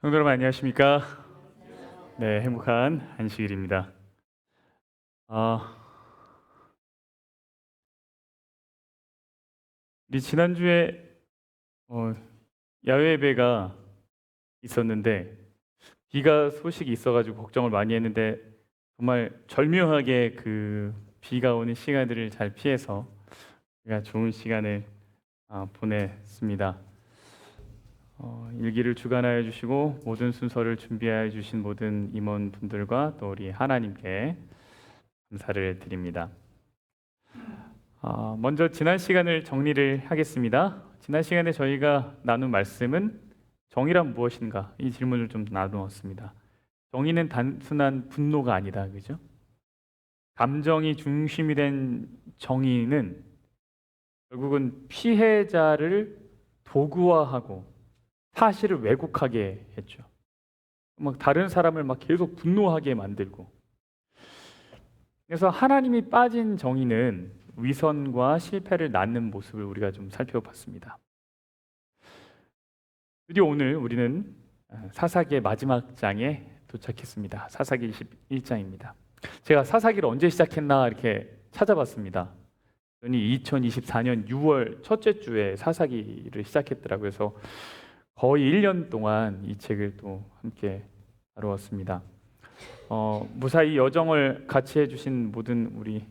성도 여러분 안녕하십니까? 네, 행복한 안식일입니다. 아, 우리 지난주에 어, 야외 예배가 있었는데 비가 소식이 있어가지고 걱정을 많이 했는데 정말 절묘하게 그 비가 오는 시간들을 잘 피해서 우리가 좋은 시간을 보냈습니다. 일기를 주관하여 주시고 모든 순서를 준비하여 주신 모든 임원분들과 또 우리 하나님께 감사를 드립니다. 먼저 지난 시간을 정리를 하겠습니다. 지난 시간에 저희가 나눈 말씀은 정의란 무엇인가 이 질문을 좀 나누었습니다. 정의는 단순한 분노가 아니다, 그죠? 감정이 중심이 된 정의는 결국은 피해자를 도구화하고 사실을 왜곡하게 했죠. 막 다른 사람을 막 계속 분노하게 만들고. 그래서 하나님이 빠진 정의는 위선과 실패를 낳는 모습을 우리가 좀 살펴봤습니다. 드디어 오늘 우리는 사사기의 마지막 장에 도착했습니다. 사사기 21장입니다. 제가 사사기를 언제 시작했나 이렇게 찾아봤습니다. 그러니 2024년 6월 첫째 주에 사사기를 시작했더라고요. 그래서 거의 1년 동안 이 책을 또 함께 다루었습니다. 무사히 여정을 같이 해주신 모든 우리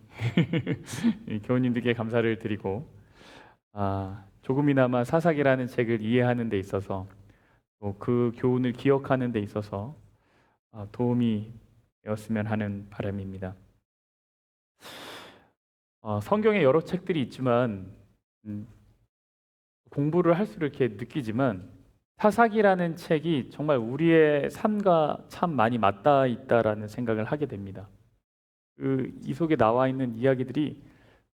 교우님들께 감사를 드리고 조금이나마 사사기라는 책을 이해하는 데 있어서 또 그 교훈을 기억하는 데 있어서 도움이 되었으면 하는 바람입니다. 성경에 여러 책들이 있지만 공부를 할수록 이렇게 느끼지만 사사기라는 책이 정말 우리의 삶과 참 많이 맞닿아 있다라는 생각을 하게 됩니다. 이 속에 나와 있는 이야기들이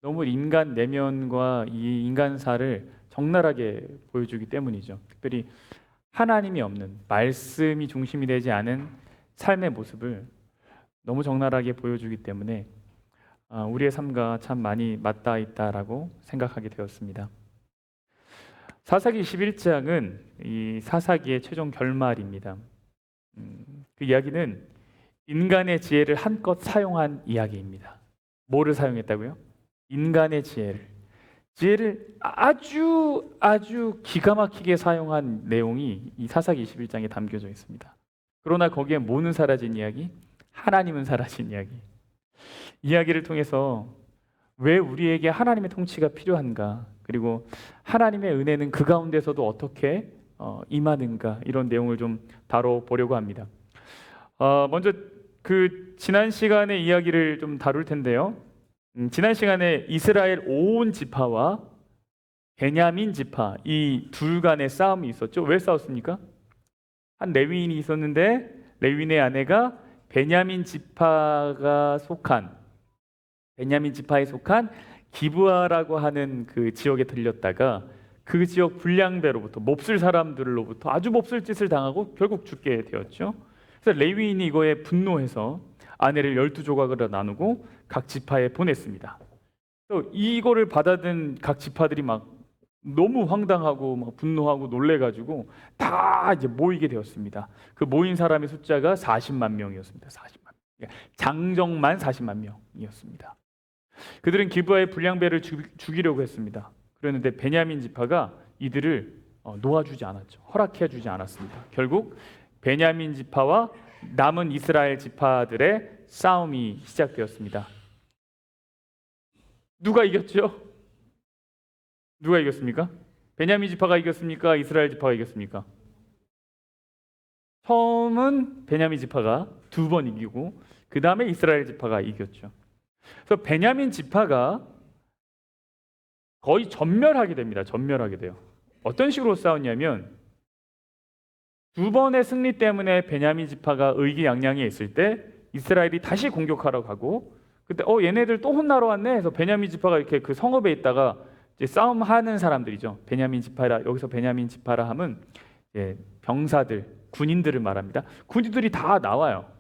너무 인간 내면과 이 인간사를 적나라하게 보여주기 때문이죠. 특별히 하나님이 없는 말씀이 중심이 되지 않은 삶의 모습을 너무 적나라하게 보여주기 때문에 우리의 삶과 참 많이 맞닿아 있다라고 생각하게 되었습니다. 사사기 21장은 이 사사기의 최종 결말입니다. 그 이야기는 인간의 지혜를 한껏 사용한 이야기입니다. 뭐를 사용했다고요? 인간의 지혜를 아주 기가 막히게 사용한 내용이 이 사사기 21장에 담겨져 있습니다. 그러나 거기에 뭐는 사라진 이야기? 하나님은 사라진 이야기. 이야기를 통해서 왜 우리에게 하나님의 통치가 필요한가? 그리고 하나님의 은혜는 그 가운데서도 어떻게 임하는가? 이런 내용을 좀 다뤄보려고 합니다. 먼저 그 지난 시간의 이야기를 좀 다룰 텐데요. 지난 시간에 이스라엘 온 지파와 베냐민 지파 이 둘 간의 싸움이 있었죠. 왜 싸웠습니까? 한 레위인이 있었는데 레위인의 아내가 베냐민 지파에 속한 기브아라고 하는 그 지역에 들렸다가 그 지역 불량배로부터 몹쓸 사람들로부터 아주 몹쓸 짓을 당하고 결국 죽게 되었죠. 그래서 레위인이 이거에 분노해서 아내를 12조각으로 나누고 각 지파에 보냈습니다. 또 이거를 받아든 각 지파들이 막 너무 황당하고 막 분노하고 놀래가지고 다 이제 모이게 되었습니다. 그 모인 사람의 숫자가 40만 명이었습니다. 40만. 장정만 40만 명이었습니다. 그들은 기브아의 불량배를 죽이려고 했습니다. 그랬는데 베냐민 지파가 이들을 놓아주지 않았죠. 허락해주지 않았습니다. 결국 베냐민 지파와 남은 이스라엘 지파들의 싸움이 시작되었습니다. 누가 이겼죠? 누가 이겼습니까? 베냐민 지파가 이겼습니까? 이스라엘 지파가 이겼습니까? 처음은 베냐민 지파가 2번 이기고 그 다음에 이스라엘 지파가 이겼죠. 그래서 베냐민 지파가 거의 전멸하게 됩니다. 전멸하게 돼요. 어떤 식으로 싸웠냐면 2번의 승리 때문에 베냐민 지파가 의기양양해 있을 때 이스라엘이 다시 공격하러 가고 그때 얘네들 또 혼나러 왔네 해서 베냐민 지파가 이렇게 그 성읍에 있다가 이제 싸움하는 사람들이죠. 베냐민 지파라 여기서 베냐민 지파라 함은 병사들, 군인들을 말합니다. 군인들이 다 나와요.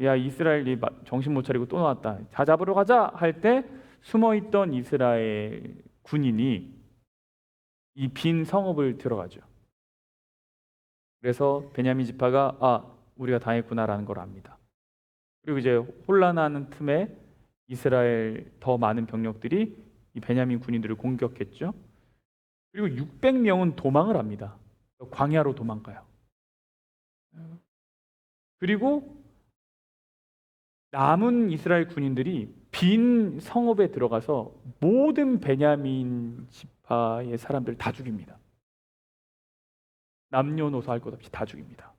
야 이스라엘이 정신 못 차리고 또 나왔다. 다 잡으러 가자 할 때 숨어있던 이스라엘 군인이 이 빈 성읍을 들어가죠. 그래서 베냐민 지파가 우리가 당했구나라는 걸 압니다. 그리고 이제 혼란하는 틈에 이스라엘 더 많은 병력들이 이 베냐민 군인들을 공격했죠. 그리고 600명은 도망을 합니다. 광야로 도망가요. 그리고 남은 이스라엘 군인들이 빈 성읍에 들어가서 모든 베냐민 지파의 사람들 다 죽입니다. 남녀노소 할 것 없이 다 죽입니다.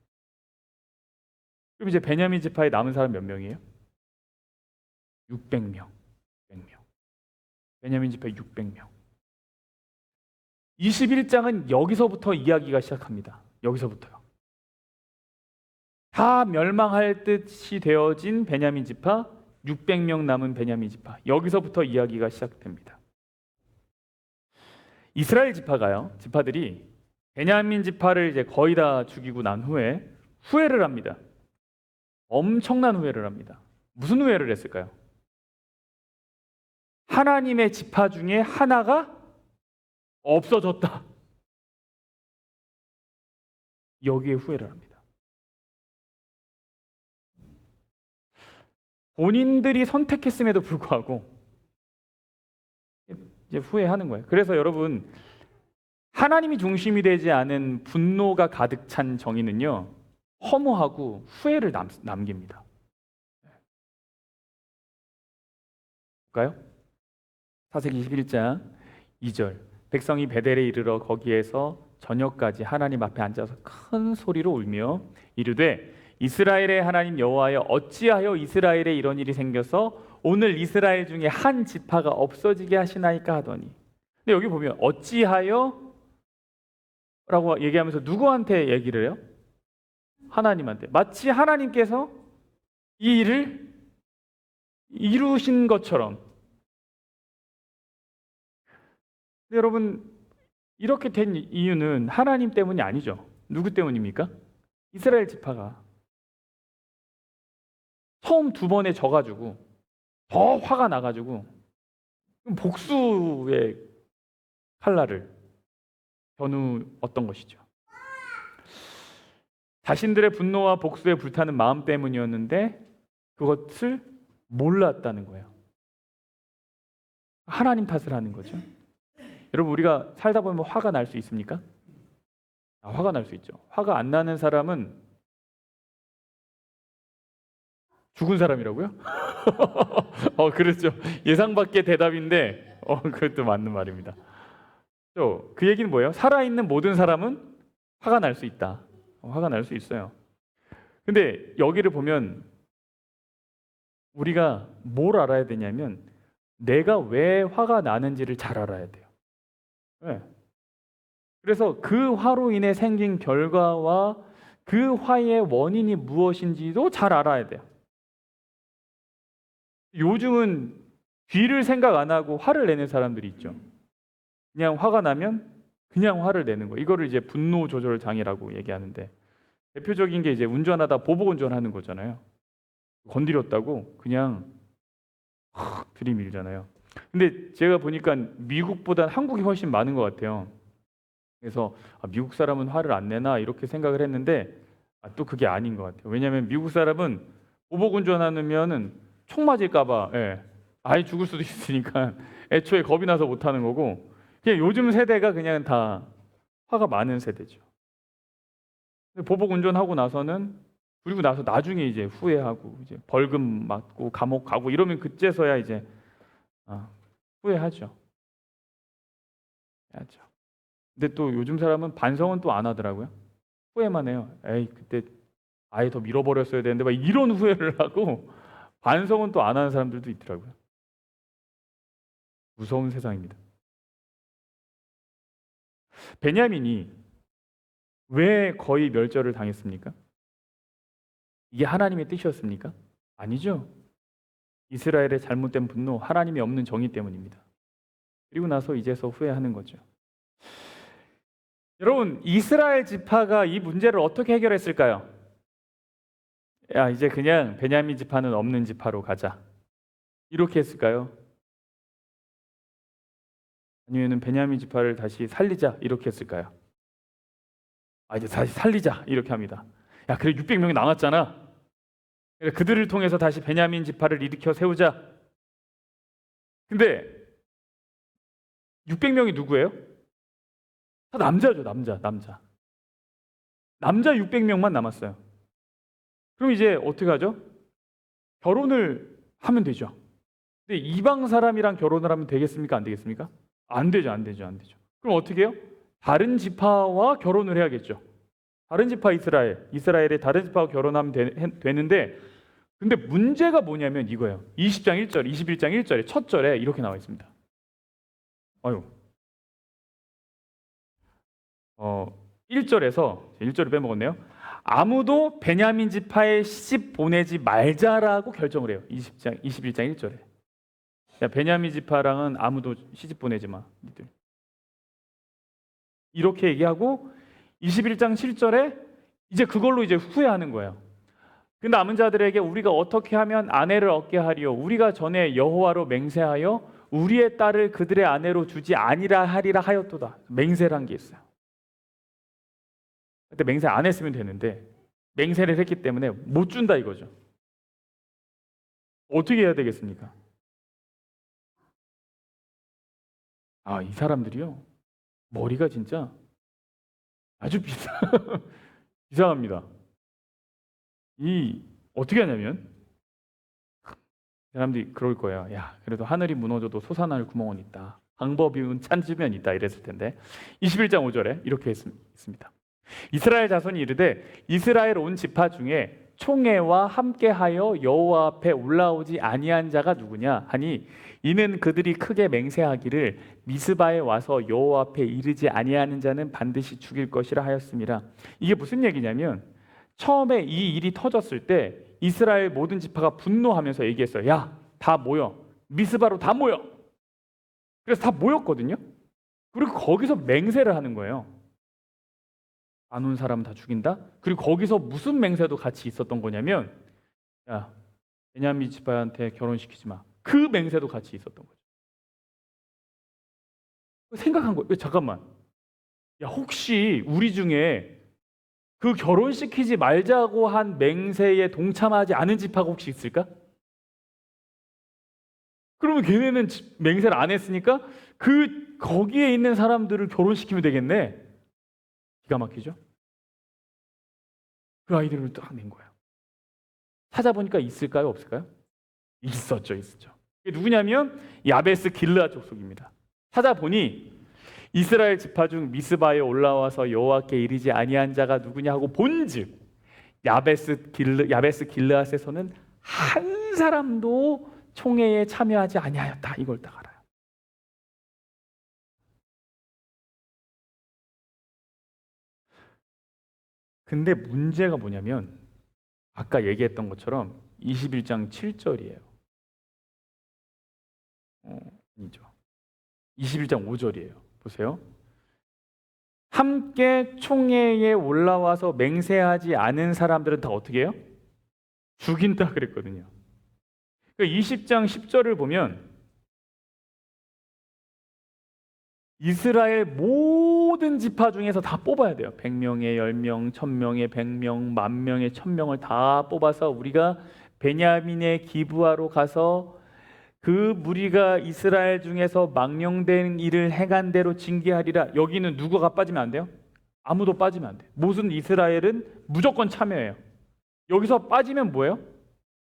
그럼 이제 베냐민 지파에 남은 사람 몇 명이에요? 600명. 600명. 베냐민 지파 600명. 21장은 여기서부터 이야기가 시작합니다. 여기서부터요. 다 멸망할 듯이 되어진 베냐민 지파, 600명 남은 베냐민 지파. 여기서부터 이야기가 시작됩니다. 이스라엘 지파들이 베냐민 지파를 이제 거의 다 죽이고 난 후에 후회를 합니다. 엄청난 후회를 합니다. 무슨 후회를 했을까요? 하나님의 지파 중에 하나가 없어졌다. 여기에 후회를 합니다. 본인들이 선택했음에도 불구하고 이제 후회하는 거예요. 그래서 여러분, 하나님이 중심이 되지 않은 분노가 가득 찬 정의는요, 허무하고 후회를 남깁니다. 볼까요? 사사기 21장 2절. 백성이 베델에 이르러 거기에서 저녁까지 하나님 앞에 앉아서 큰 소리로 울며 이르되 이스라엘의 하나님 여호와여, 어찌하여 이스라엘에 이런 일이 생겨서 오늘 이스라엘 중에 한 지파가 없어지게 하시나이까 하더니. 근데 여기 보면 어찌하여 라고 얘기하면서 누구한테 얘기를 해요? 하나님한테. 마치 하나님께서 이 일을 이루신 것처럼. 근데 여러분, 이렇게 된 이유는 하나님 때문이 아니죠. 누구 때문입니까? 이스라엘 지파가 처음 두 번에 져가지고 더 화가 나가지고 복수의 칼날을 겨누었던 것이죠. 자신들의 분노와 복수에 불타는 마음 때문이었는데 그것을 몰랐다는 거예요. 하나님 탓을 하는 거죠. 여러분, 우리가 살다 보면 화가 날 수 있습니까? 화가 날 수 있죠. 화가 안 나는 사람은 죽은 사람이라고요? 그렇죠. 예상 밖의 대답인데 그것도 맞는 말입니다. 그 얘기는 뭐예요? 살아있는 모든 사람은 화가 날 수 있다. 화가 날 수 있어요. 근데 여기를 보면 우리가 뭘 알아야 되냐면 내가 왜 화가 나는지를 잘 알아야 돼요. 네. 그래서 그 화로 인해 생긴 결과와 그 화의 원인이 무엇인지도 잘 알아야 돼요. 요즘은 뒤를 생각 안 하고 화를 내는 사람들이 있죠. 그냥 화가 나면 그냥 화를 내는 거. 이거를 이제 분노 조절 장애라고 얘기하는데, 대표적인 게 이제 운전하다 보복 운전하는 거잖아요. 건드렸다고 그냥 들이밀잖아요. 근데 제가 보니까 미국보단 한국이 훨씬 많은 것 같아요. 그래서 미국 사람은 화를 안 내나 이렇게 생각을 했는데 또 그게 아닌 것 같아요. 왜냐하면 미국 사람은 보복 운전하면은 총 맞을까봐 아예 죽을 수도 있으니까 애초에 겁이 나서 못 하는 거고, 그냥 요즘 세대가 그냥 다 화가 많은 세대죠. 보복 운전하고 나서는, 그리고 나서 나중에 이제 후회하고 이제 벌금 맞고 감옥 가고 이러면 그제서야 이제 후회하죠. 근데 또 요즘 사람은 반성은 또 안 하더라고요. 후회만 해요. 에이, 그때 아예 더 밀어버렸어야 되는데 막 이런 후회를 하고 반성은 또 안 하는 사람들도 있더라고요. 무서운 세상입니다. 베냐민이 왜 거의 멸절을 당했습니까? 이게 하나님의 뜻이었습니까? 아니죠. 이스라엘의 잘못된 분노, 하나님이 없는 정의 때문입니다. 그리고 나서 이제서 후회하는 거죠. 여러분, 이스라엘 지파가 이 문제를 어떻게 해결했을까요? 이제 그냥 베냐민 지파는 없는 지파로 가자, 이렇게 했을까요? 아니면 베냐민 지파를 다시 살리자, 이렇게 했을까요? 이제 다시 살리자 이렇게 합니다. 야, 그래 600명이 남았잖아. 그들을 통해서 다시 베냐민 지파를 일으켜 세우자. 근데 600명이 누구예요? 다 남자죠, 남자. 남자 600명만 남았어요. 그럼 이제 어떻게 하죠? 결혼을 하면 되죠. 근데 이방 사람이랑 결혼을 하면 되겠습니까? 안 되겠습니까? 안 되죠. 그럼 어떻게 해요? 다른 지파와 결혼을 해야겠죠. 다른 지파 이스라엘의 다른 지파와 결혼하면 되는데, 근데 문제가 뭐냐면 이거예요. 20장 1절, 21장 1절에 첫 절에 이렇게 나와 있습니다. 1절을 빼먹었네요. 아무도 베냐민 지파에 시집 보내지 말자라고 결정을 해요. 21장 1절에. 야, 베냐민 지파랑은 아무도 시집 보내지 마. 니들. 이렇게 얘기하고 21장 7절에 이제 그걸로 이제 후회하는 거예요. 그 남은 자들에게 우리가 어떻게 하면 아내를 얻게 하리요? 우리가 전에 여호와로 맹세하여 우리의 딸을 그들의 아내로 주지 아니라 하리라 하였도다. 맹세란 게 있어요. 그때 맹세 안 했으면 되는데 맹세를 했기 때문에 못 준다 이거죠. 어떻게 해야 되겠습니까? 이 사람들이요. 머리가 진짜 아주 이상합니다. 어떻게 하냐면 사람들이 그럴 거예요. 야, 그래도 하늘이 무너져도 솟아날 구멍은 있다. 방법이 찾으면 있다 이랬을 텐데 21장 5절에 이렇게 했습니다. 이스라엘 자손이 이르되 이스라엘 온 지파 중에 총회와 함께하여 여호와 앞에 올라오지 아니한 자가 누구냐 하니 이는 그들이 크게 맹세하기를 미스바에 와서 여호와 앞에 이르지 아니하는 자는 반드시 죽일 것이라 하였습니다. 이게 무슨 얘기냐면 처음에 이 일이 터졌을 때 이스라엘 모든 지파가 분노하면서 얘기했어요. 야, 다 모여. 미스바로 다 모여. 그래서 다 모였거든요. 그리고 거기서 맹세를 하는 거예요. 안 온 사람은 다 죽인다. 그리고 거기서 무슨 맹세도 같이 있었던 거냐면 야, 베냐민 지파한테 결혼시키지 마. 그 맹세도 같이 있었던 거죠. 생각한 거예요. 잠깐만. 야, 혹시 우리 중에 그 결혼시키지 말자고 한 맹세에 동참하지 않은 지파가 혹시 있을까? 그러면 걔네는 맹세를 안 했으니까 거기에 있는 사람들을 결혼시키면 되겠네. 기가 막히죠? 그 아이들을 딱 낸 거예요. 찾아보니까 있을까요? 없을까요? 있었죠. 이게 누구냐면 야베스 길르앗 족속입니다. 찾아보니 이스라엘 지파 중 미스바에 올라와서 여호와께 이르지 아니한 자가 누구냐 하고 본즉 야베스 길르앗에서는 한 사람도 총회에 참여하지 아니하였다. 이걸 딱 알아요. 근데 문제가 뭐냐면 아까 얘기했던 것처럼 21장 7절이에요. 아니죠. 21장 5절이에요. 보세요. 함께 총회에 올라와서 맹세하지 않은 사람들은 다 어떻게 해요? 죽인다 그랬거든요. 20장 10절을 보면 이스라엘 모든 지파 중에서 다 뽑아야 돼요. 100명에 10명, 1000명에 100명, 10,000명에 1000명을 다 뽑아서 우리가 베냐민의 기브아로 가서 그 무리가 이스라엘 중에서 망령된 일을 행한 대로 징계하리라. 여기는 누구가 빠지면 안 돼요? 아무도 빠지면 안 돼요. 모든 이스라엘은 무조건 참여해요. 여기서 빠지면 뭐예요?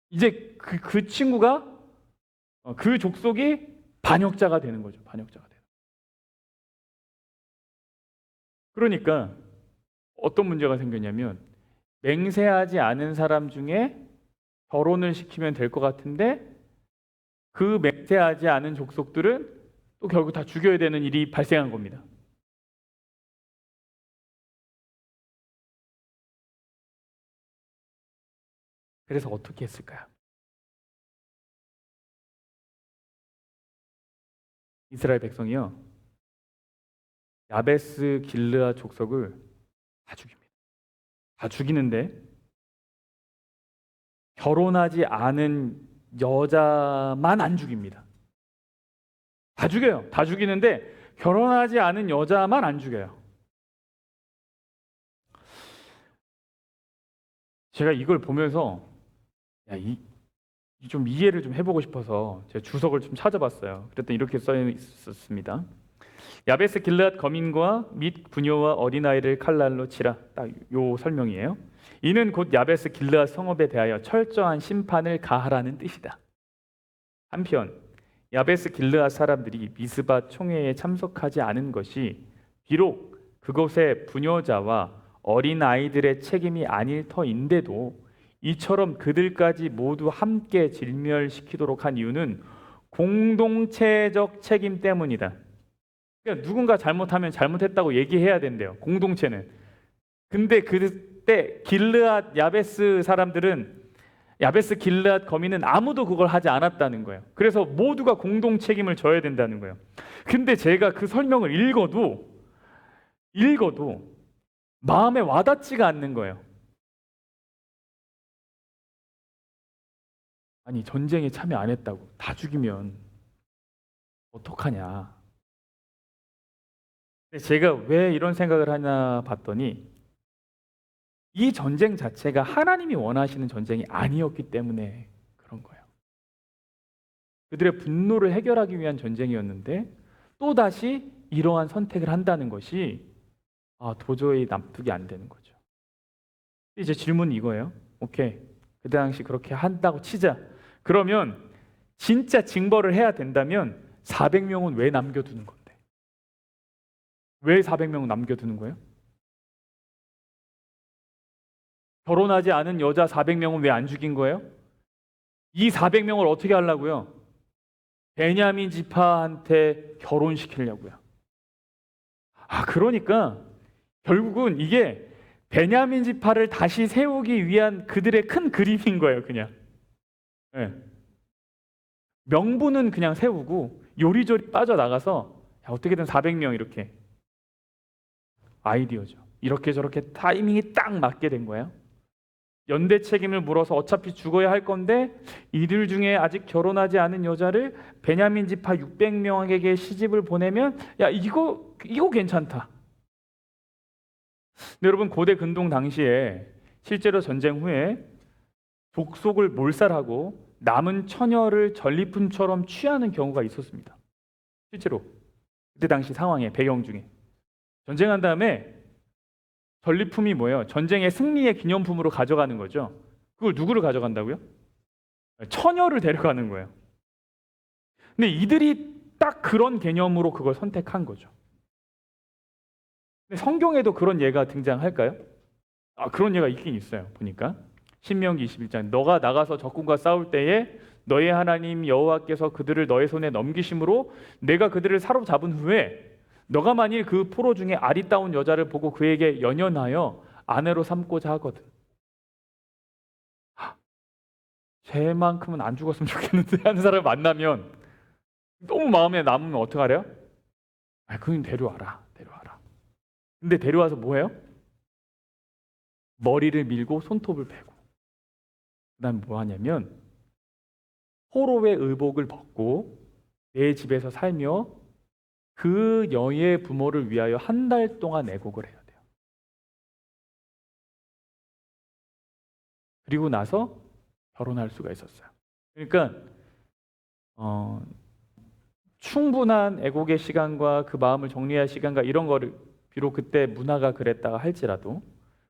이제 그 친구가 그 족속이 반역자가 되는 거죠. 반역자가 되는. 그러니까 어떤 문제가 생겼냐면 맹세하지 않은 사람 중에 결혼을 시키면 될 것 같은데 그 맹세하지 않은 족속들은 또 결국 다 죽여야 되는 일이 발생한 겁니다. 그래서 어떻게 했을까요? 이스라엘 백성이요. 야베스 길르앗 족속을 다 죽입니다. 다 죽이는데 결혼하지 않은 여자만 안 죽입니다. 다 죽여요. 다 죽이는데 결혼하지 않은 여자만 안 죽여요. 제가 이걸 보면서 좀 이해를 좀 해보고 싶어서 제가 주석을 좀 찾아봤어요. 그랬더니 이렇게 써 있었습니다. 야베스 길르앗 거민과 및 부녀와 어린아이를 칼날로 치라. 딱 요 설명이에요. 이는 곧 야베스 길르앗 성읍에 대하여 철저한 심판을 가하라는 뜻이다. 한편 야베스 길르앗 사람들이 미스바 총회에 참석하지 않은 것이 비록 그곳의 부녀자와 어린아이들의 책임이 아닐 터인데도 이처럼 그들까지 모두 함께 진멸시키도록 한 이유는 공동체적 책임 때문이다. 그러니까 누군가 잘못하면 잘못했다고 얘기해야 된대요. 공동체는. 근데 그때 길르앗 야베스 사람들은, 야베스 길르앗 거민은 아무도 그걸 하지 않았다는 거예요. 그래서 모두가 공동 책임을 져야 된다는 거예요. 근데 제가 그 설명을 읽어도 마음에 와닿지가 않는 거예요. 아니, 전쟁에 참여 안 했다고 다 죽이면 어떡하냐. 제가 왜 이런 생각을 하나 봤더니 이 전쟁 자체가 하나님이 원하시는 전쟁이 아니었기 때문에 그런 거예요. 그들의 분노를 해결하기 위한 전쟁이었는데 또다시 이러한 선택을 한다는 것이 도저히 납득이 안 되는 거죠. 이제 질문은 이거예요. 오케이, 그 당시 그렇게 한다고 치자. 그러면 진짜 징벌을 해야 된다면 400명은 왜 남겨두는 건데? 왜 400명은 남겨두는 거예요? 결혼하지 않은 여자 400명은 왜 안 죽인 거예요? 이 400명을 어떻게 하려고요? 베냐민 지파한테 결혼시키려고요. 그러니까 결국은 이게 베냐민 지파를 다시 세우기 위한 그들의 큰 그림인 거예요, 그냥. 네. 명분은 그냥 세우고 요리조리 빠져나가서 어떻게든 400명 이렇게. 아이디어죠. 이렇게 저렇게 타이밍이 딱 맞게 된 거예요. 연대 책임을 물어서 어차피 죽어야 할 건데 이들 중에 아직 결혼하지 않은 여자를 베냐민 지파 600명에게 시집을 보내면 이거 괜찮다. 근데 여러분, 고대 근동 당시에 실제로 전쟁 후에 족속을 몰살하고 남은 처녀를 전리품처럼 취하는 경우가 있었습니다. 실제로 그때 당시 상황에, 배경 중에. 전쟁한 다음에 전리품이 뭐예요? 전쟁의 승리의 기념품으로 가져가는 거죠. 그걸 누구를 가져간다고요? 처녀를 데려가는 거예요. 근데 이들이 딱 그런 개념으로 그걸 선택한 거죠. 근데 성경에도 그런 예가 등장할까요? 그런 예가 있긴 있어요. 보니까 신명기 21장, 너가 나가서 적군과 싸울 때에 너의 하나님 여호와께서 그들을 너의 손에 넘기심으로 내가 그들을 사로잡은 후에 너가 만일 그 포로 중에 아리따운 여자를 보고 그에게 연연하여 아내로 삼고자 하거든. 쟤만큼은 안 죽었으면 좋겠는데 하는 사람을 만나면 너무 마음에 남으면 어떡하래요? 그건 데려와라. 근데 데려와서 뭐해요? 머리를 밀고 손톱을 베고 그 다음에 뭐 하냐면 포로의 의복을 벗고 내 집에서 살며 그 여의 부모를 위하여 한 달 동안 애곡을 해야 돼요. 그리고 나서 결혼할 수가 있었어요. 그러니까 충분한 애곡의 시간과 그 마음을 정리할 시간과 이런 거를, 비록 그때 문화가 그랬다가 할지라도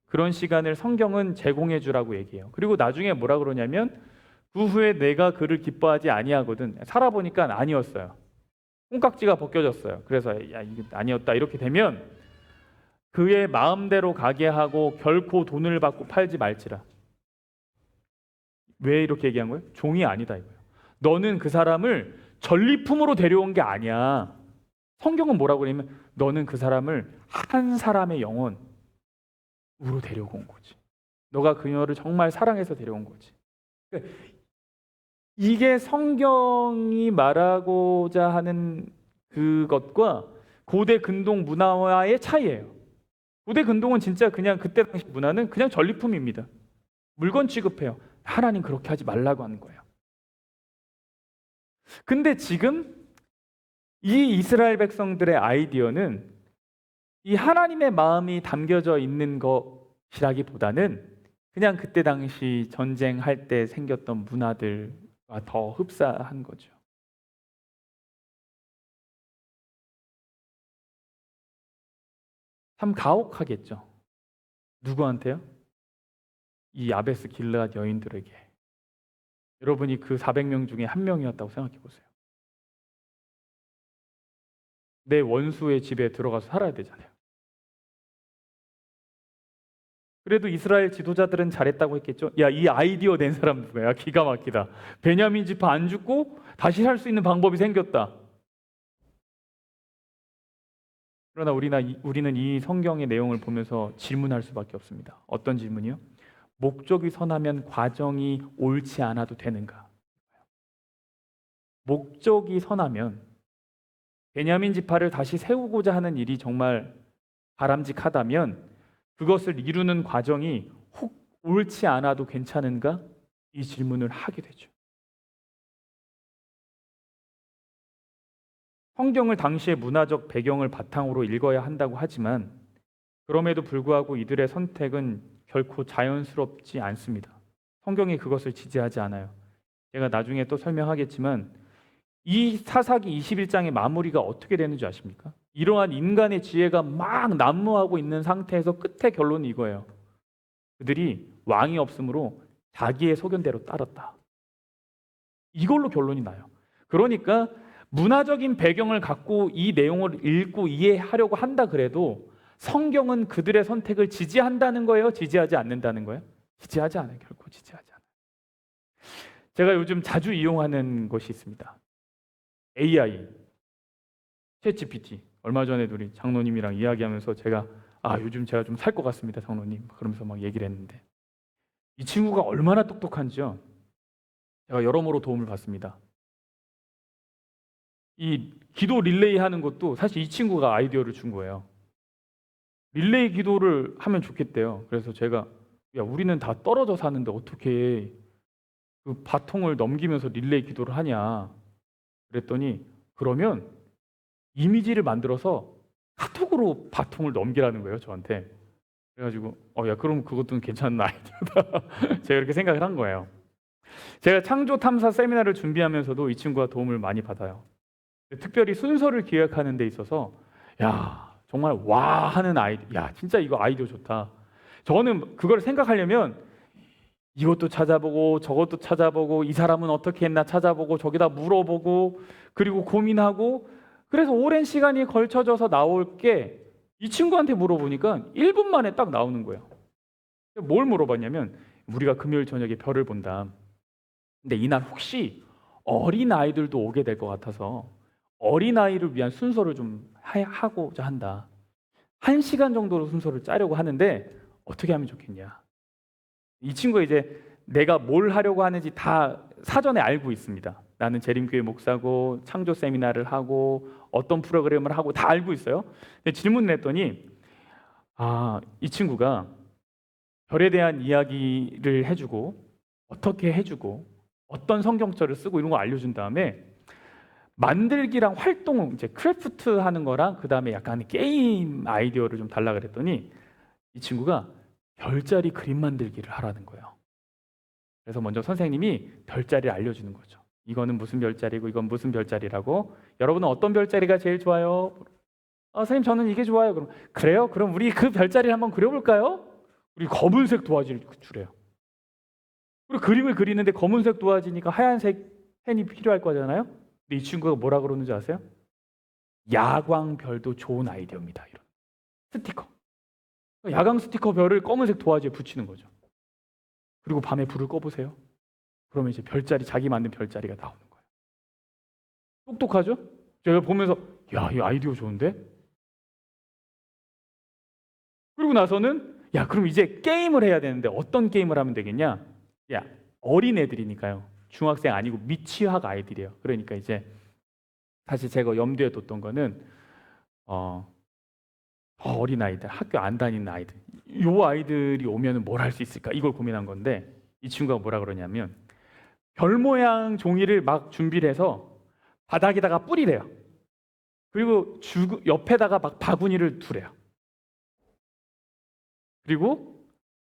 그런 시간을 성경은 제공해 주라고 얘기해요. 그리고 나중에 뭐라 그러냐면 그 후에 내가 그를 기뻐하지 아니하거든. 살아보니까 아니었어요. 콩깍지가 벗겨졌어요. 그래서 이게 아니었다 이렇게 되면 그의 마음대로 가게 하고 결코 돈을 받고 팔지 말지라. 왜 이렇게 얘기한 거예요? 종이 아니다 이거예요. 너는 그 사람을 전리품으로 데려온 게 아니야. 성경은 뭐라고 그러냐면 너는 그 사람을 한 사람의 영혼으로 데려온 거지. 너가 그녀를 정말 사랑해서 데려온 거지. 그러니까 이게 성경이 말하고자 하는 그것과 고대 근동 문화와의 차이예요. 고대 근동은 진짜 그냥 그때 당시 문화는 그냥 전리품입니다. 물건 취급해요. 하나님 그렇게 하지 말라고 하는 거예요. 근데 지금 이 이스라엘 백성들의 아이디어는 이 하나님의 마음이 담겨져 있는 것이라기보다는 그냥 그때 당시 전쟁할 때 생겼던 문화들과 더 흡사한 거죠. 참 가혹하겠죠. 누구한테요? 이 야베스 길르앗 여인들에게. 여러분이 그 400명 중에 한 명이었다고 생각해 보세요. 내 원수의 집에 들어가서 살아야 되잖아요. 그래도 이스라엘 지도자들은 잘했다고 했겠죠. 야, 이 아이디어 낸 사람 누구야? 기가 막히다. 베냐민 지파 안 죽고 다시 살 수 있는 방법이 생겼다. 그러나 우리는 이 성경의 내용을 보면서 질문할 수밖에 없습니다. 어떤 질문이요? 목적이 선하면 과정이 옳지 않아도 되는가? 목적이 선하면 베냐민 지파를 다시 세우고자 하는 일이 정말 바람직하다면 그것을 이루는 과정이 혹 옳지 않아도 괜찮은가? 이 질문을 하게 되죠. 성경을 당시의 문화적 배경을 바탕으로 읽어야 한다고 하지만 그럼에도 불구하고 이들의 선택은 결코 자연스럽지 않습니다. 성경이 그것을 지지하지 않아요. 제가 나중에 또 설명하겠지만 이 사사기 21장의 마무리가 어떻게 되는지 아십니까? 이러한 인간의 지혜가 막 난무하고 있는 상태에서 끝의 결론이 이거예요. 그들이 왕이 없으므로 자기의 소견대로 따랐다. 이걸로 결론이 나요. 그러니까 문화적인 배경을 갖고 이 내용을 읽고 이해하려고 한다 그래도 성경은 그들의 선택을 지지한다는 거예요? 지지하지 않는다는 거예요? 지지하지 않아요. 결코 지지하지 않아요. 제가 요즘 자주 이용하는 것이 있습니다. AI, 챗GPT. 얼마 전에도 우리 장로님이랑 이야기하면서 제가 요즘 제가 좀 살 것 같습니다, 장로님. 그러면서 막 얘기를 했는데 이 친구가 얼마나 똑똑한지요. 제가 여러모로 도움을 받습니다. 이 기도 릴레이 하는 것도 사실 이 친구가 아이디어를 준 거예요. 릴레이 기도를 하면 좋겠대요. 그래서 제가 야, 우리는 다 떨어져 사는데 어떻게 그 바통을 넘기면서 릴레이 기도를 하냐. 그랬더니 그러면 이미지를 만들어서 카톡으로 바통을 넘기라는 거예요, 저한테. 그래가지고 야, 그럼 그것도 괜찮은 아이디어다. 제가 이렇게 생각을 한 거예요. 제가 창조 탐사 세미나를 준비하면서도 이 친구가 도움을 많이 받아요. 특별히 순서를 기획하는 데 있어서 야, 정말 와 하는 아이디어. 야, 진짜 이거 아이디어 좋다. 저는 그걸 생각하려면 이것도 찾아보고 저것도 찾아보고 이 사람은 어떻게 했나 찾아보고 저기다 물어보고 그리고 고민하고 그래서 오랜 시간이 걸쳐져서 나올 게 이 친구한테 물어보니까 1분 만에 딱 나오는 거예요. 뭘 물어봤냐면 우리가 금요일 저녁에 별을 본다. 근데 이날 혹시 어린아이들도 오게 될 것 같아서 어린아이를 위한 순서를 좀 하고자 한다. 1시간 정도로 순서를 짜려고 하는데 어떻게 하면 좋겠냐. 이 친구가 이제 내가 뭘 하려고 하는지 다 사전에 알고 있습니다. 나는 재림교회 목사고 창조 세미나를 하고 어떤 프로그램을 하고 다 알고 있어요. 근데 질문을 했더니 이 친구가 별에 대한 이야기를 해주고 어떻게 해주고 어떤 성경절을 쓰고 이런 거 알려준 다음에 만들기랑 활동, 이제 크래프트 하는 거랑 그 다음에 약간 게임 아이디어를 좀 달라 그랬더니 이 친구가 별자리 그림 만들기를 하라는 거예요. 그래서 먼저 선생님이 별자리를 알려주는 거죠. 이거는 무슨 별자리고 이건 무슨 별자리라고. 여러분은 어떤 별자리가 제일 좋아요? 선생님 저는 이게 좋아요. 그럼 그래요? 그럼 우리 그 별자리를 한번 그려볼까요? 우리 검은색 도화지를 주래요. 그리고 그림을 그리는데 검은색 도화지니까 하얀색 펜이 필요할 거잖아요. 근데 이 친구가 뭐라 그러는지 아세요? 야광별도 좋은 아이디어입니다. 이런 스티커. 야광 스티커 별을 검은색 도화지에 붙이는 거죠. 그리고 밤에 불을 꺼보세요. 그러면 이제 별자리, 자기 만든 별자리가 나오는 거예요. 똑똑하죠? 제가 보면서 야, 이 아이디어 좋은데? 그리고 나서는 야, 그럼 이제 게임을 해야 되는데 어떤 게임을 하면 되겠냐? 야, 어린애들이니까요. 중학생 아니고 미취학 아이들이에요. 그러니까 이제 사실 제가 염두에 뒀던 거는 어린 아이들, 학교 안 다니는 아이들, 요 아이들이 오면은 뭘 할 수 있을까? 이걸 고민한 건데 이 친구가 뭐라 그러냐면 별 모양 종이를 막 준비를 해서 바닥에다가 뿌리래요. 그리고 옆에다가 막 바구니를 두래요. 그리고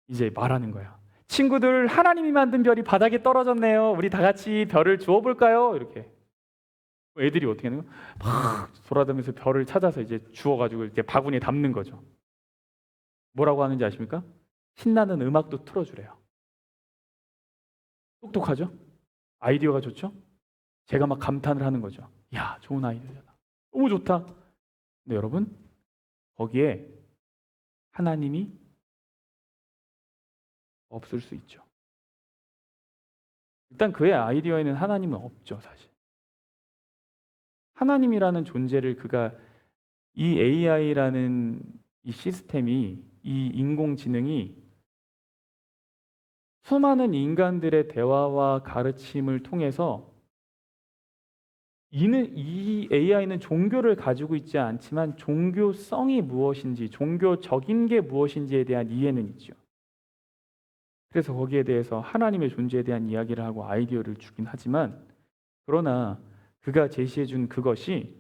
이제 말하는 거야. 친구들, 하나님이 만든 별이 바닥에 떨어졌네요. 우리 다 같이 별을 주워볼까요? 이렇게. 애들이 어떻게 하는 거야? 막 돌아다니면서 별을 찾아서 이제 주워가지고 이렇게 바구니에 담는 거죠. 뭐라고 하는지 아십니까? 신나는 음악도 틀어주래요. 똑똑하죠? 아이디어가 좋죠? 제가 막 감탄을 하는 거죠. 야, 좋은 아이디어다. 너무 좋다. 근데 여러분, 거기에 하나님이 없을 수 있죠. 일단 그의 아이디어에는 하나님은 없죠, 사실. 하나님이라는 존재를 그가 이 AI라는 이 시스템이, 이 인공지능이 수많은 인간들의 대화와 가르침을 통해서 이 AI는 종교를 가지고 있지 않지만 종교성이 무엇인지, 종교적인 게 무엇인지에 대한 이해는 있죠. 그래서 거기에 대해서 하나님의 존재에 대한 이야기를 하고 아이디어를 주긴 하지만, 그러나 그가 제시해 준 그것이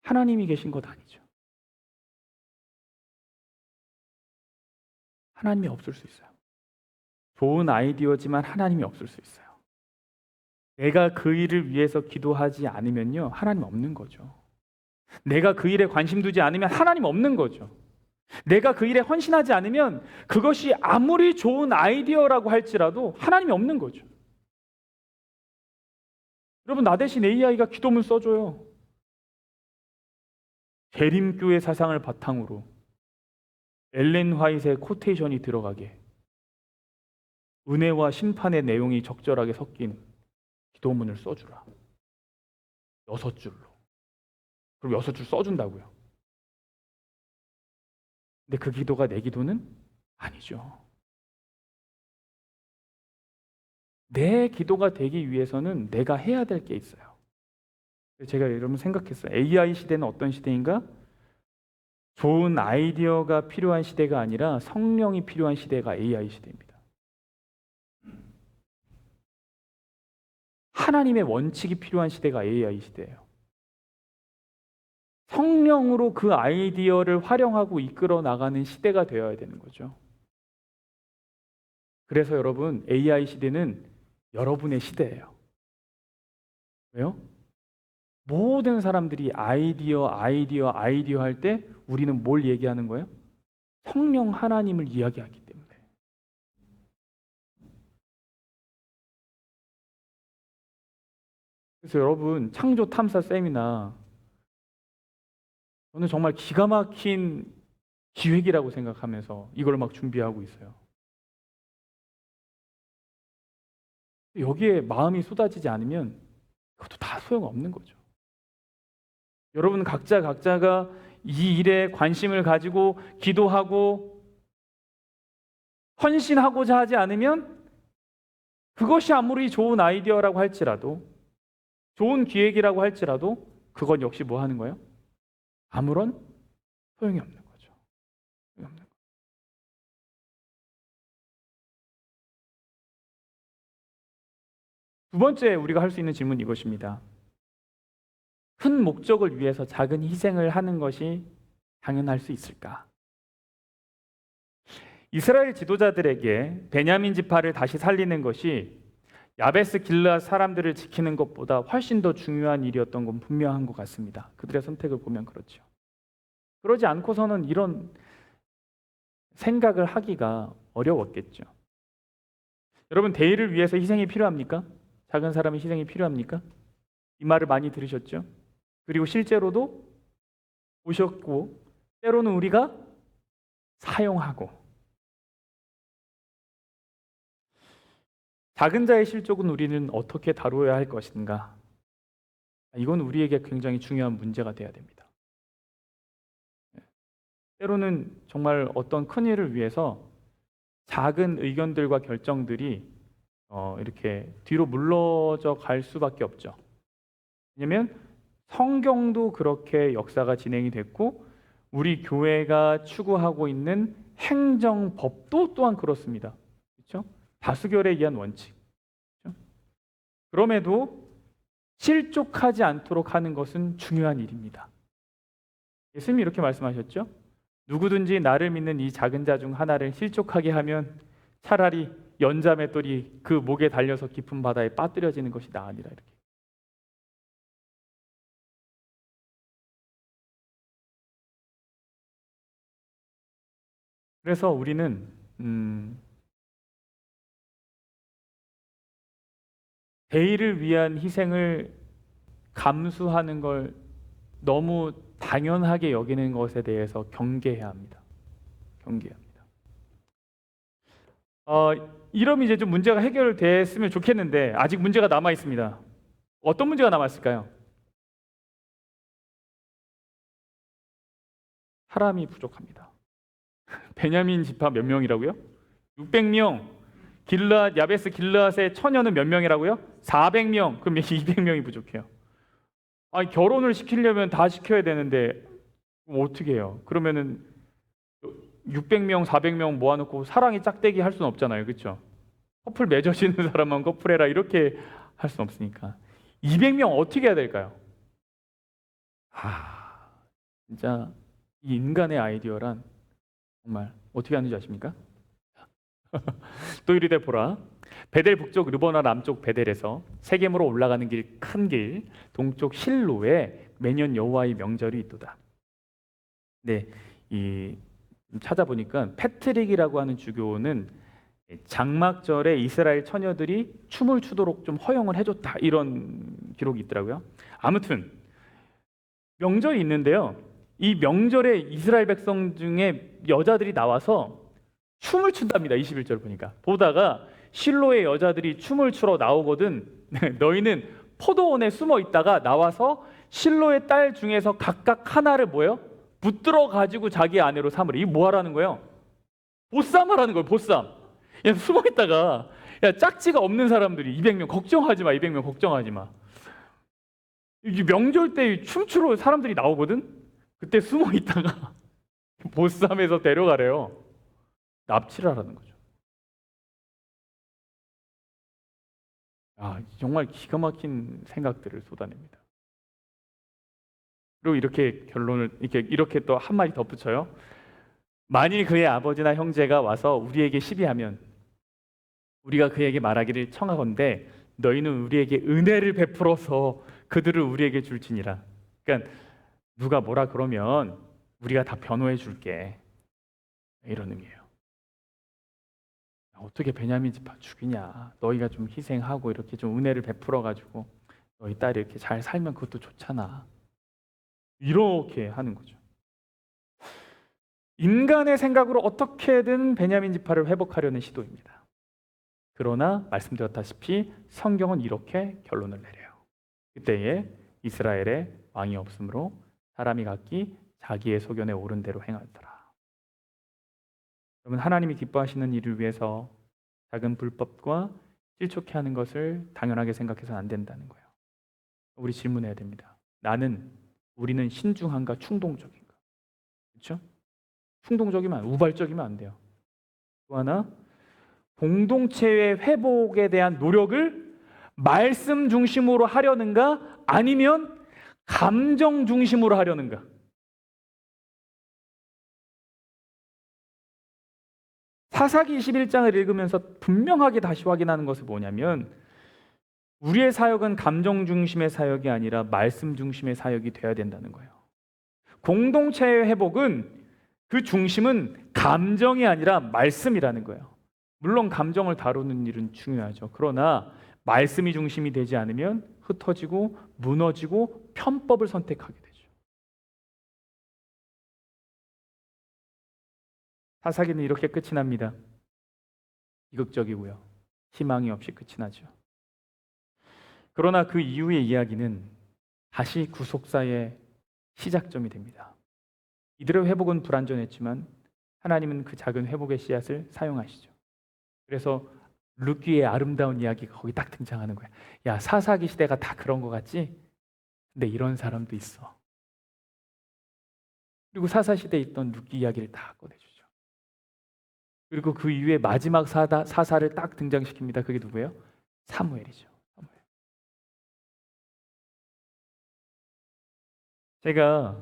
하나님이 계신 것 아니죠. 하나님이 없을 수 있어요. 좋은 아이디어지만 하나님이 없을 수 있어요. 내가 그 일을 위해서 기도하지 않으면요, 하나님 없는 거죠. 내가 그 일에 관심 두지 않으면 하나님 없는 거죠. 내가 그 일에 헌신하지 않으면 그것이 아무리 좋은 아이디어라고 할지라도 하나님이 없는 거죠. 여러분, 나 대신 AI가 기도문 써줘요. 대림교의 사상을 바탕으로 엘렌 화이트의 코테이션이 들어가게, 은혜와 심판의 내용이 적절하게 섞인 기도문을 써주라. 6줄로. 그럼 6줄 써준다고요. 근데 그 기도가 내 기도는 아니죠. 내 기도가 되기 위해서는 내가 해야 될 게 있어요. 제가 여러분 생각했어요. AI 시대는 어떤 시대인가? 좋은 아이디어가 필요한 시대가 아니라 성령이 필요한 시대가 AI 시대입니다. 하나님의 원칙이 필요한 시대가 AI 시대예요. 성령으로 그 아이디어를 활용하고 이끌어 나가는 시대가 되어야 되는 거죠. 그래서 여러분, AI 시대는 여러분의 시대예요. 왜요? 모든 사람들이 아이디어 할 때 우리는 뭘 얘기하는 거예요? 성령 하나님을 이야기하기 때문에. 그래서 여러분, 창조 탐사 세미나, 저는 정말 기가 막힌 기획이라고 생각하면서 이걸 막 준비하고 있어요. 여기에 마음이 쏟아지지 않으면 그것도 다 소용없는 거죠. 여러분 각자가 이 일에 관심을 가지고 기도하고 헌신하고자 하지 않으면 그것이 아무리 좋은 아이디어라고 할지라도, 좋은 기획이라고 할지라도 그건 역시 뭐 하는 거예요? 아무런 소용이 없는 거죠. 소용이 없는 거죠. 두 번째 우리가 할 수 있는 질문은 이것입니다. 큰 목적을 위해서 작은 희생을 하는 것이 당연할 수 있을까? 이스라엘 지도자들에게 베냐민 지파를 다시 살리는 것이 야베스 길르앗 사람들을 지키는 것보다 훨씬 더 중요한 일이었던 건 분명한 것 같습니다. 그들의 선택을 보면 그렇죠. 그러지 않고서는 이런 생각을 하기가 어려웠겠죠. 여러분, 대의를 위해서 희생이 필요합니까? 작은 사람의 희생이 필요합니까? 이 말을 많이 들으셨죠? 그리고 실제로도 보셨고, 때로는 우리가 사용하고, 작은 자의 실족은 우리는 어떻게 다루어야 할 것인가? 이건 우리에게 굉장히 중요한 문제가 돼야 됩니다. 때로는 정말 어떤 큰 일을 위해서 작은 의견들과 결정들이 이렇게 뒤로 물러져 갈 수밖에 없죠. 왜냐하면 성경도 그렇게 역사가 진행이 됐고, 우리 교회가 추구하고 있는 행정법도 또한 그렇습니다. 그렇죠? 다수결에 의한 원칙. 그렇죠? 그럼에도 실족하지 않도록 하는 것은 중요한 일입니다. 예수님이 이렇게 말씀하셨죠? 누구든지 나를 믿는 이 작은 자 중 하나를 실족하게 하면 차라리 연자맷돌이 그 목에 달려서 깊은 바다에 빠뜨려지는 것이 나으니라. 이렇게. 그래서 우리는 대의를 위한 희생을 감수하는 걸 너무 당연하게 여기는 것에 대해서 경계해야 합니다. 경계합니다. 이러면 이제 좀 문제가 해결됐으면 좋겠는데 아직 문제가 남아 있습니다. 어떤 문제가 남았을까요? 사람이 부족합니다. 베냐민 지파 몇 명이라고요? 600명. 길르앗 야베스 길르앗의 처녀는 몇 명이라고요? 400명. 그럼 200명이 부족해요. 아니, 결혼을 시키려면 다 시켜야 되는데 어떻게 해요? 그러면은 600명, 400명 모아놓고 사랑이 짝대기 할 수는 없잖아요. 그렇죠? 커플 맺어지는 사람만 커플해라 이렇게 할 수는 없으니까 200명 어떻게 해야 될까요? 진짜 이 인간의 아이디어란 정말 어떻게 하는지 아십니까? 또 이르되 보라, 베델 북쪽 르보나 남쪽 베델에서 세겜으로 올라가는 길 큰 길 동쪽 실로에 매년 여호와의 명절이 있도다. 네, 이 찾아보니까 패트릭이라고 하는 주교는 장막절에 이스라엘 처녀들이 춤을 추도록 좀 허용을 해줬다 이런 기록이 있더라고요. 아무튼 명절이 있는데요. 이 명절에 이스라엘 백성 중에 여자들이 나와서 춤을 춘답니다. 21절 보다가 실로의 여자들이 춤을 추러 나오거든 너희는 포도원에 숨어 있다가 나와서 실로의 딸 중에서 각각 하나를 뭐예요? 붙들어 가지고 자기 아내로 삼으래. 이게 뭐 하라는 거예요? 보쌈 하라는 거예요. 보쌈. 야, 숨어 있다가 야, 짝지가 없는 사람들이 200명 걱정하지 마. 200명 걱정하지 마. 이 명절 때 춤추러 사람들이 나오거든. 그때 숨어 있다가 보쌈에서 데려가래요. 납치를 하라는 거죠. 정말 기가 막힌 생각들을 쏟아냅니다. 그리고 이렇게 결론을 이렇게 또 한마디 덧붙여요. 만일 그의 아버지나 형제가 와서 우리에게 시비하면 우리가 그에게 말하기를 청하건대 너희는 우리에게 은혜를 베풀어서 그들을 우리에게 줄지니라. 그러니까 누가 뭐라 그러면 우리가 다 변호해 줄게. 이런 의미예요. 어떻게 베냐민 지파 죽이냐? 너희가 좀 희생하고 이렇게 좀 은혜를 베풀어 가지고 너희 딸이 이렇게 잘 살면 그것도 좋잖아. 이렇게 하는 거죠. 인간의 생각으로 어떻게든 베냐민 지파를 회복하려는 시도입니다. 그러나 말씀드렸다시피 성경은 이렇게 결론을 내려요. 그때에 이스라엘에 왕이 없으므로 사람이 각기 자기의 소견에 옳은 대로 행하더라. 여러분, 하나님이 기뻐하시는 일을 위해서 작은 불법과 실족해 하는 것을 당연하게 생각해서는 안 된다는 거예요. 우리 질문해야 됩니다. 우리는 신중한가 충동적인가? 그렇죠? 충동적이면 우발적이면 안 돼요. 또 하나, 공동체의 회복에 대한 노력을 말씀 중심으로 하려는가 아니면 감정 중심으로 하려는가? 사사기 21장을 읽으면서 분명하게 다시 확인하는 것은 뭐냐면 우리의 사역은 감정 중심의 사역이 아니라 말씀 중심의 사역이 되어야 된다는 거예요. 공동체의 회복은 그 중심은 감정이 아니라 말씀이라는 거예요. 물론 감정을 다루는 일은 중요하죠. 그러나 말씀이 중심이 되지 않으면 흩어지고 무너지고 편법을 선택하게 되죠. 사사기는 이렇게 끝이 납니다. 비극적이고요. 희망이 없이 끝이 나죠. 그러나 그 이후의 이야기는 다시 구속사의 시작점이 됩니다. 이들의 회복은 불완전했지만 하나님은 그 작은 회복의 씨앗을 사용하시죠. 그래서 룻기의 아름다운 이야기가 거기 딱 등장하는 거야. 야, 사사기 시대가 다 그런 거 같지? 근데 이런 사람도 있어. 그리고 사사 시대에 있던 룻기 이야기를 다 꺼내주죠. 그리고 그 이후에 마지막 사사를 딱 등장시킵니다. 그게 누구예요? 사무엘이죠. 사무엘. 제가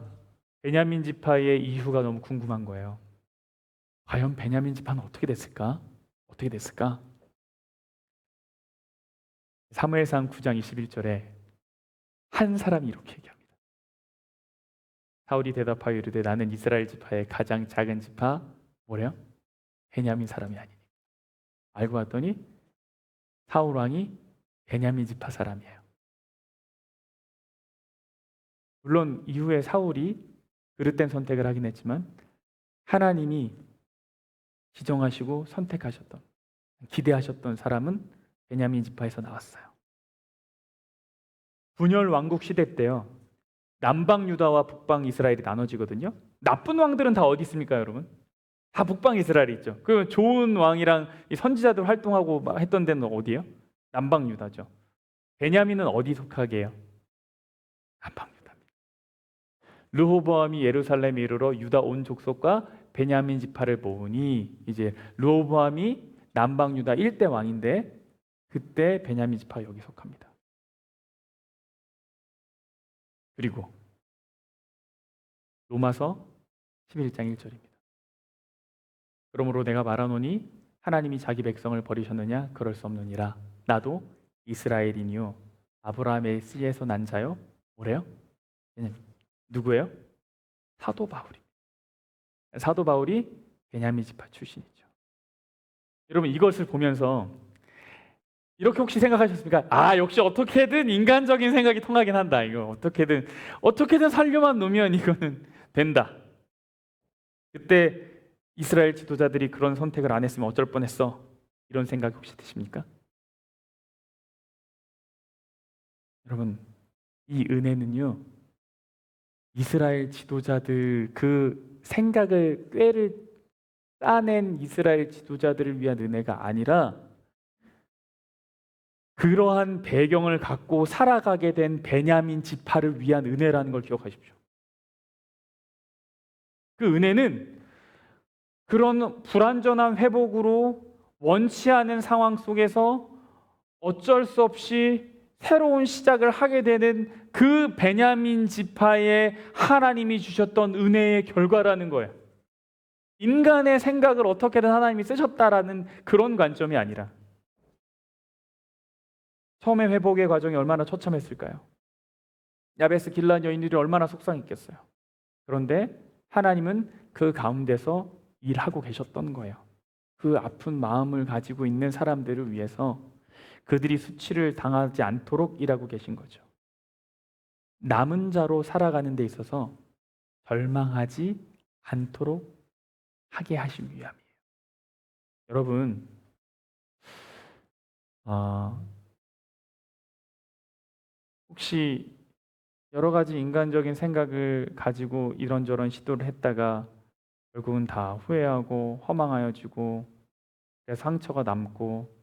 베냐민 지파의 이후가 너무 궁금한 거예요. 과연 베냐민 지파는 어떻게 됐을까? 어떻게 됐을까? 사무엘상 9장 21절에 한 사람이 이렇게 얘기합니다. 사울이 대답하여 이르되 나는 이스라엘 지파의 가장 작은 지파 뭐래요? 베냐민 사람이 아니니. 알고 봤더니 사울 왕이 베냐민 지파 사람이에요. 물론 이후에 사울이 그릇된 선택을 하긴 했지만 하나님이 지정하시고 선택하셨던, 기대하셨던 사람은 베냐민 지파에서 나왔어요. 분열 왕국 시대 때요, 남방 유다와 북방 이스라엘이 나눠지거든요. 나쁜 왕들은 다 어디 있습니까, 여러분? 다 북방 이스라엘이 있죠. 그 좋은 왕이랑 이 선지자들 활동하고 막 했던 데는 어디예요? 남방 유다죠. 베냐민은 어디 속하게 해요? 남방 유다입니다. 르호보암이 예루살렘에 이르러 유다 온 족속과 베냐민 지파를 모으니 이제 르호보암이 남방 유다 1대 왕인데 그때 베냐민 지파 여기 속합니다. 그리고 로마서 11장 1절입니다. 그러므로 내가 말하노니 하나님이 자기 백성을 버리셨느냐? 그럴 수 없느니라. 나도 이스라엘이니요 아브라함의 씨에서 난 자요. 뭐래요? 누구예요? 사도 바울이. 사도 바울이 베냐민 지파 출신이죠. 여러분 이것을 보면서 이렇게 혹시 생각하셨습니까? 아, 역시 어떻게든 인간적인 생각이 통하긴 한다. 이거 어떻게든 살려만 놓으면 이거는 된다. 그때 이스라엘 지도자들이 그런 선택을 안 했으면 어쩔 뻔했어. 이런 생각 혹시 드십니까? 여러분, 이 은혜는요, 이스라엘 지도자들 그 생각을 꾀를 짜낸 이스라엘 지도자들을 위한 은혜가 아니라 그러한 배경을 갖고 살아가게 된 베냐민 지파를 위한 은혜라는 걸 기억하십시오. 그 은혜는 그런 불완전한 회복으로 원치 않은 상황 속에서 어쩔 수 없이 새로운 시작을 하게 되는 그 베냐민 지파에 하나님이 주셨던 은혜의 결과라는 거예요. 인간의 생각을 어떻게든 하나님이 쓰셨다라는 그런 관점이 아니라 처음에 회복의 과정이 얼마나 처참했을까요? 야베스 길앗 여인들이 얼마나 속상했겠어요. 그런데 하나님은 그 가운데서 일하고 계셨던 거예요. 그 아픈 마음을 가지고 있는 사람들을 위해서 그들이 수치를 당하지 않도록 일하고 계신 거죠. 남은 자로 살아가는 데 있어서 절망하지 않도록 하게 하신 위함이에요. 여러분, 혹시 여러 가지 인간적인 생각을 가지고 이런저런 시도를 했다가 결국은 다 후회하고 허망하여지고 상처가 남고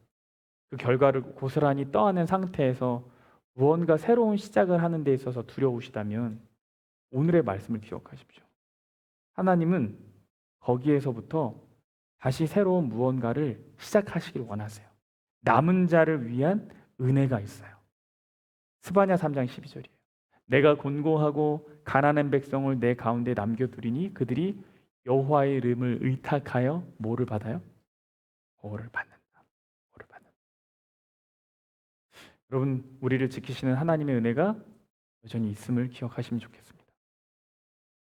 그 결과를 고스란히 떠안은 상태에서 무언가 새로운 시작을 하는 데 있어서 두려우시다면 오늘의 말씀을 기억하십시오. 하나님은 거기에서부터 다시 새로운 무언가를 시작하시길 원하세요. 남은 자를 위한 은혜가 있어요. 스바냐 3장 12절이에요. 내가 곤고하고 가난한 백성을 내 가운데 남겨두리니 그들이 여호와의 이름을 의탁하여 뭐를 받아요? 보호를 받는다. 보호를 받는다. 여러분, 우리를 지키시는 하나님의 은혜가 여전히 있음을 기억하시면 좋겠습니다.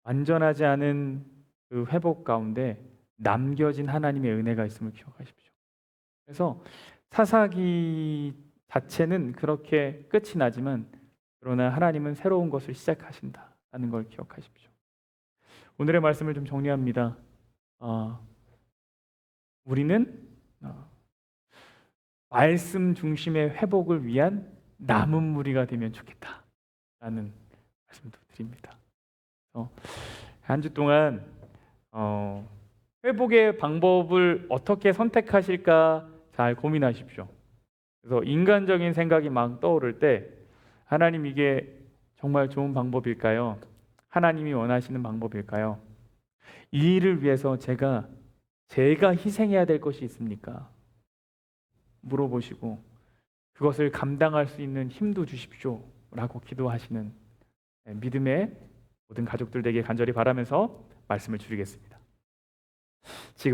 완전하지 않은 그 회복 가운데 남겨진 하나님의 은혜가 있음을 기억하십시오. 그래서 사사기 자체는 그렇게 끝이 나지만 그러나 하나님은 새로운 것을 시작하신다는 걸 기억하십시오. 오늘의 말씀을 좀 정리합니다. 우리는 말씀 중심의 회복을 위한 남은 무리가 되면 좋겠다라는 말씀도 드립니다. 한 주 동안 회복의 방법을 어떻게 선택하실까 잘 고민하십시오. 그래서 인간적인 생각이 막 떠오를 때 하나님 이게 정말 좋은 방법일까요? 하나님이 원하시는 방법일까요? 이 일을 위해서 제가 희생해야 될 것이 있습니까? 물어보시고 그것을 감당할 수 있는 힘도 주십시오 라고 기도하시는 믿음의 모든 가족들 되게 간절히 바라면서 말씀을 줄이겠습니다. 지금